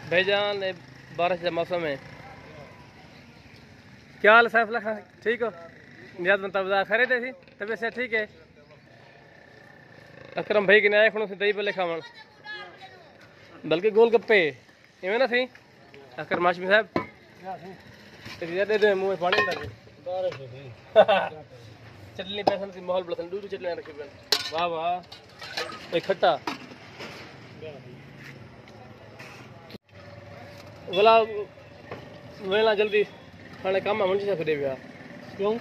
भाईजान बारिश का मौसम है। क्या हाल सैफ खान, ठीक हो? नियाज तबजा खरीदे थी तबीयत से ठीक है। अकरम भाई के आए खड़ो से दही पले खावन बल्कि गोल गप्पे इवें ना थी। अकरम हाशमी साहब दे दे मुंह में पानी लगे चटनी पैसन थी माहौल बड़ा दूध चटनी रखी बन। वाह वाह एक खट्टा बोला वेला जल्दी खाने काम मंडी से फिरे गया क्यों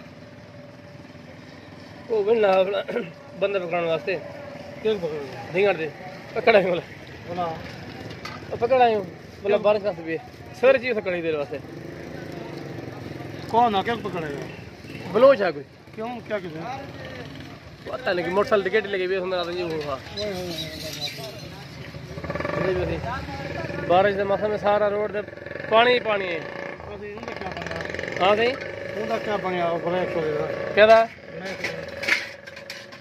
वो वेला बंदर पकड़ने वास्ते क्यों पकड़ ढींगड़ दे पकड़ा बोला बोला पकड़ा बोला बारिश का भी सर जी पकड़ी देर वास्ते कौन है क्या पकड़ेगा बलोच है कोई क्यों क्या किसी पता नहीं कि मोटरसाइकिल टिकट लेके भी हमारा तो ये हुआ बारिश के मौसम में सारा रोड पे पानी ही पानी है। हाँ सही क्या बनया ब्लैक क्या था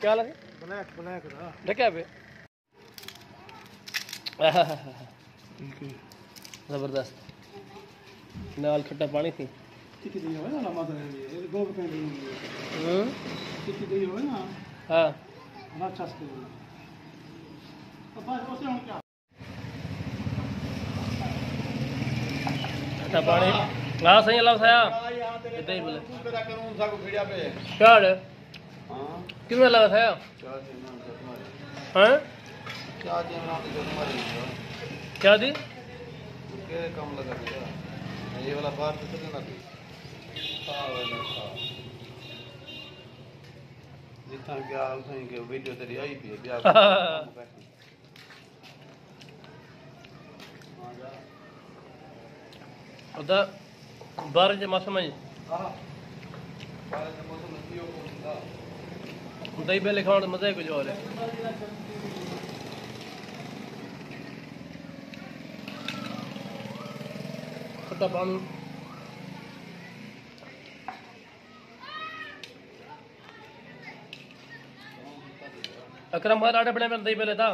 क्या लगे ब्लैक ब्लैक देखा पे जबरदस्त नाल खट्टा पानी थी हाँ खट्टा पानी हाँ सही अल्लाह साया इतना ही बोले क्या है कितने लगा था हाँ क्या दी कम लगा ये वाला बार तो ना जितना क्या उसे के वीडियो तेरी आई भी है उधर बारिश के मौसम में दही पहले खाने तो मजा ही कुछ और है। खट्टा पानी अकरम आटे बड़े में दही पहले था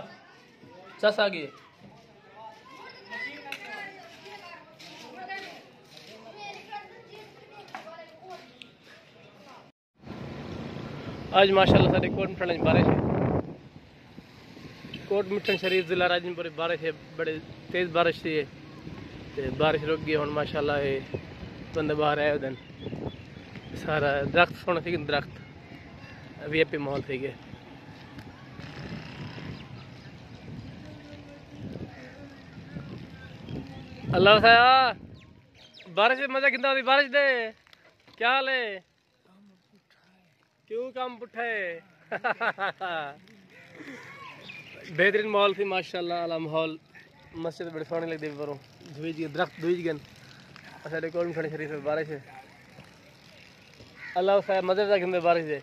चस आ गई। आज माशाल्लाह सारे कोट मिठन बारिश है। कोट मिठन शरीफ जिला राजनपुर बारिश है बड़े तेज़ बारिश थी है बारिश रुक गई हम माशाल्लाह है बंदे बाहर आए उधर सारा दरख्त सोने थी दरख्त वीआईपी माहौल थी गए। अल्लाह साया बारिश मजा कितना बारिश दे क्या हाल है क्यों काम पुठा है बेहतरीन माहौल थी माशाल्लाह अला माहौल मस्जिद बड़े सोहने लगते परों धुईज गए दरख्त धुईज गए साढ़े कोल खड़े शरीफ में बारिश है। अल्लाह साहब मजे बारिश है